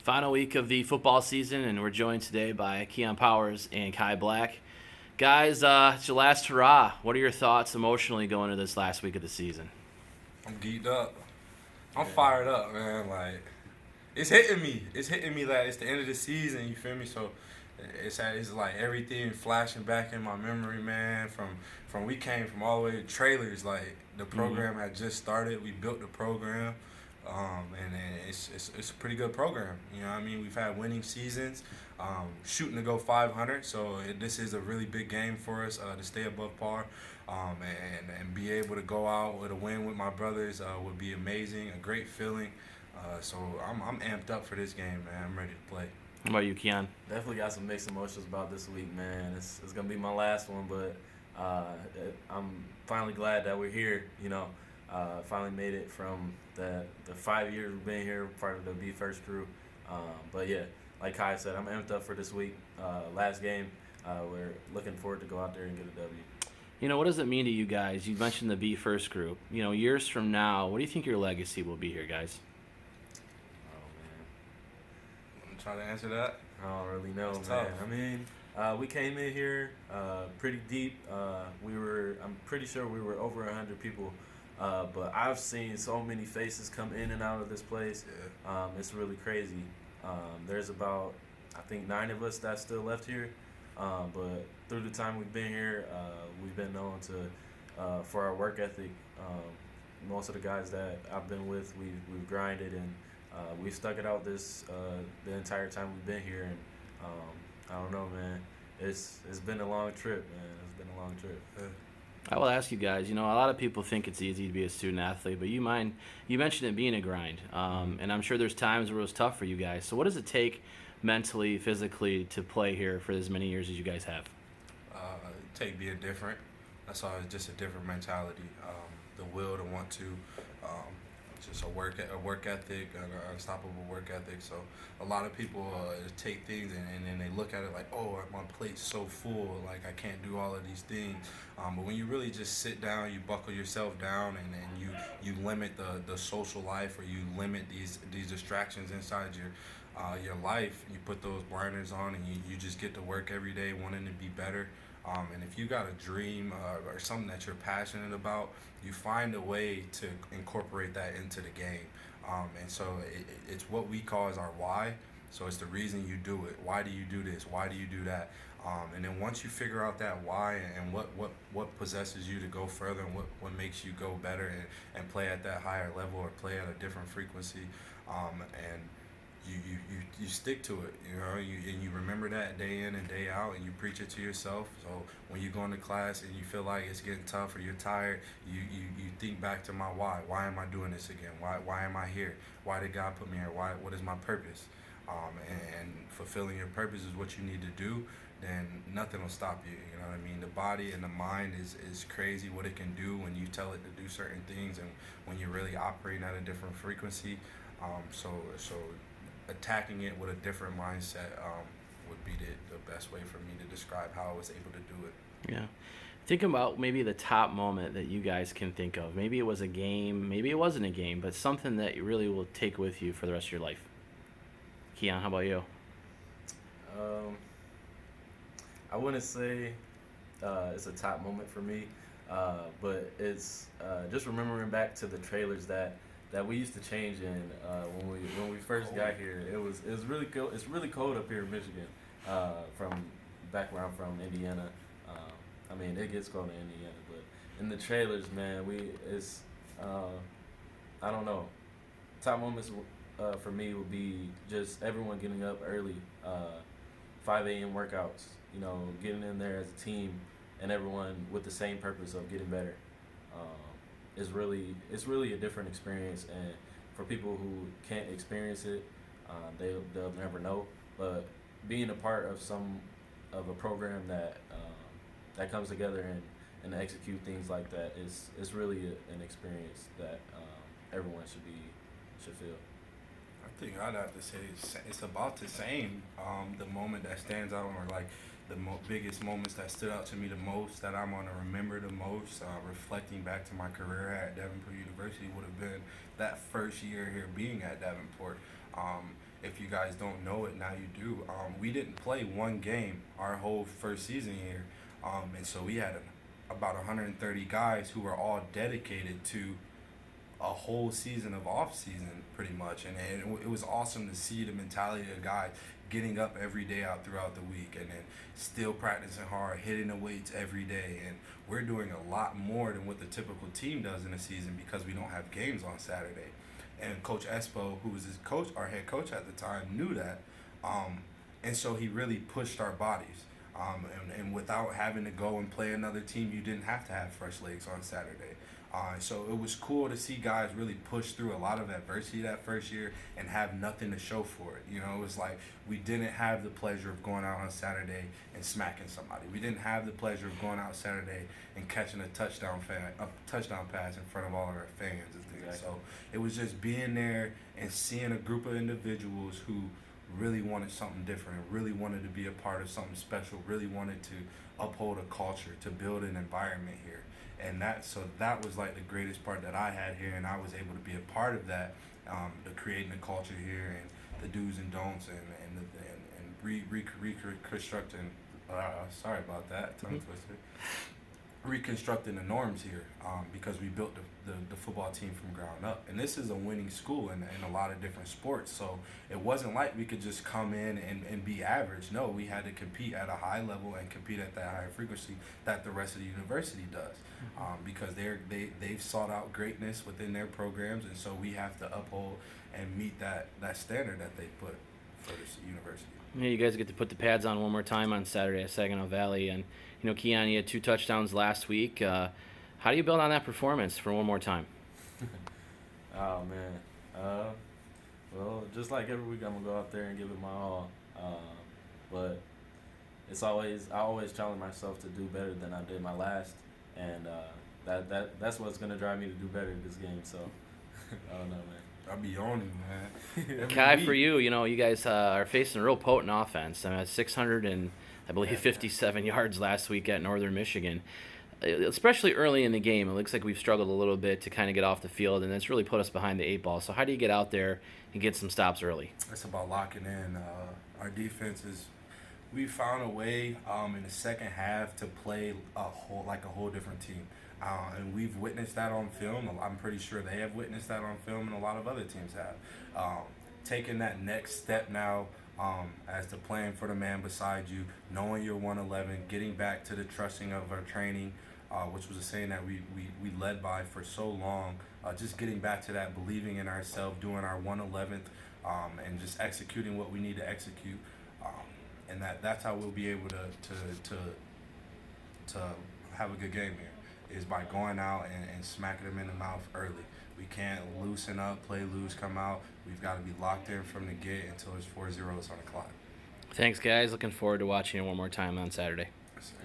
Final week of the football season, and we're joined today by Keion Powers and Kai Black. Guys, it's your last hurrah. What are your thoughts emotionally going into this last week of the season? I'm geeked up. I'm fired up, man. Like, it's hitting me. It's hitting me that it's the end of the season. You feel me? So, it's like everything flashing back in my memory, man. From we came from all the way to trailers. Like the program had just started. We built the program, and it's a pretty good program. You know what I mean? We've had winning seasons, shooting to go 500. So this is a really big game for us to stay above par. And be able to go out with a win with my brothers would be amazing, a great feeling. So I'm amped up for this game, man. I'm ready to play. How about you, Keion? Definitely got some mixed emotions about this week, man. It's gonna be my last one, but I'm finally glad that we're here. Finally made it from the 5 years we've been here, part of the B First crew. But yeah, like Kai said, I'm amped up for this week. Last game. We're looking forward to go out there and get a W. What does it mean to you guys? You mentioned the Be First group. Years from now, what do you think your legacy will be here, guys? Oh man. I'm trying to answer that. I don't really know, It's man. tough. I mean, we came in here pretty deep. I'm pretty sure we were over 100 people. But I've seen so many faces come in and out of this place. Yeah. It's really crazy. There's about, I think, 9 of us that's still left here. But through the time we've been here, we've been known to for our work ethic. Most of the guys that I've been with, we've grinded and we've stuck it out the entire time we've been here. And I don't know, man. It's been a long trip, man. It's been a long trip. I will ask you guys. A lot of people think it's easy to be a student athlete, but you mentioned it being a grind, and I'm sure there's times where it was tough for you guys. So what does it take mentally, physically, to play here for as many years as you guys have? Take being different. That's all. It's just a different mentality. The will to want to, just a work ethic, an unstoppable work ethic. So a lot of people take things and then they look at it like, oh, my plate's so full, like I can't do all of these things. But when you really just sit down, you buckle yourself down, and you limit the social life, or you limit these distractions inside your life. You put those blinders on, and you just get to work every day wanting to be better. And if you got a dream or something that you're passionate about, you find a way to incorporate that into the game. And so it's what we call as our why. So it's the reason you do it. Why do you do this? Why do you do that? And then once you figure out that why and what possesses you to go further, and what makes you go better and play at that higher level or play at a different frequency, and you stick to it, and you remember that day in and day out, and you preach it to yourself. So when you go into class and you feel like it's getting tough or you're tired, you think back to my why. Why am I doing this again? Why am I here? Why did God put me here? What is my purpose? And fulfilling your purpose is what you need to do. Then nothing will stop you. You know what I mean? The body and the mind is crazy what it can do when you tell it to do certain things, and when you're really operating at a different frequency. So attacking it with a different mindset would be the best way for me to describe how I was able to do it. Yeah. Think about maybe the top moment that you guys can think of. Maybe it was a game, maybe it wasn't a game, but something that you really will take with you for the rest of your life. Keion, how about you? I wouldn't say it's a top moment for me, but it's just remembering back to the trailers that we used to change in when we first got here. It was really cold. It's really cold up here in Michigan. From back where I'm from, Indiana. I mean, it gets cold in Indiana, but in the trailers, man, I don't know. Top moments for me would be just everyone getting up early, 5 a.m. workouts. Getting in there as a team, and everyone with the same purpose of getting better. It's really a different experience, and for people who can't experience it, they'll never know. But being a part of a program that comes together and execute things like that is really an experience that everyone should feel. I think I'd have to say it's about the same. The moment that stands out, or like the biggest moments that stood out to me the most, that I'm going to remember the most, reflecting back to my career at Davenport University, would have been that first year here being at Davenport. if you guys don't know it, now you do. We didn't play one game our whole first season here, and so we had about 130 guys who were all dedicated to a whole season of off season pretty much, and it was awesome to see the mentality of guys getting up every day out throughout the week and then still practicing hard, hitting the weights every day. And we're doing a lot more than what the typical team does in a season because we don't have games on Saturday. And Coach Espo, who was his coach, our head coach at the time, knew that, and so he really pushed our bodies. And without having to go and play another team, you didn't have to have fresh legs on Saturday. So it was cool to see guys really push through a lot of adversity that first year and have nothing to show for it. You know, it was like we didn't have the pleasure of going out on Saturday and smacking somebody. We didn't have the pleasure of going out Saturday and catching a touchdown pass in front of all of our fans and things. Exactly. So it was just being there and seeing a group of individuals who really wanted something different, really wanted to be a part of something special, really wanted to uphold a culture, to build an environment here. And that was like the greatest part that I had here, and I was able to be a part of that, the creating the culture here and the do's and don'ts and reconstructing. Sorry about that, tongue twister. Reconstructing the norms here, because we built the football team from ground up. And this is a winning school in a lot of different sports. So it wasn't like we could just come in and be average. No, we had to compete at a high level and compete at that higher frequency that the rest of the university does, because they've sought out greatness within their programs, and so we have to uphold and meet that standard that they put for this university. Yeah, you guys get to put the pads on one more time on Saturday at Saginaw Valley, and you know, Keion, you had 2 touchdowns last week. How do you build on that performance for one more time? Oh man, well, just like every week, I'm gonna go out there and give it my all. But I always challenge myself to do better than I did my last, and that's what's gonna drive me to do better this game. So I don't know, man. I'll be on it, man. Kai, for you, you know, you guys are facing a real potent offense. I mean, 600 and I believe 57 yards last week at Northern Michigan. Especially early in the game, it looks like we've struggled a little bit to kind of get off the field, and it's really put us behind the 8 ball. So how do you get out there and get some stops early? It's about locking in. Our defense we found a way in the second half to play a whole different team. And we've witnessed that on film. I'm pretty sure they have witnessed that on film, and a lot of other teams have. Taking that next step now, as to playing for the man beside you, knowing you're 111, getting back to the trusting of our training, which was a saying that we led by for so long. Just getting back to that, believing in ourselves, doing our 111th, and just executing what we need to execute. And that's how we'll be able to have a good game here, is by going out and smacking them in the mouth early. We can't loosen up, play loose, come out. We've got to be locked in from the gate until there's 4 zeros on the clock. Thanks, guys. Looking forward to watching it one more time on Saturday. Yes, sir.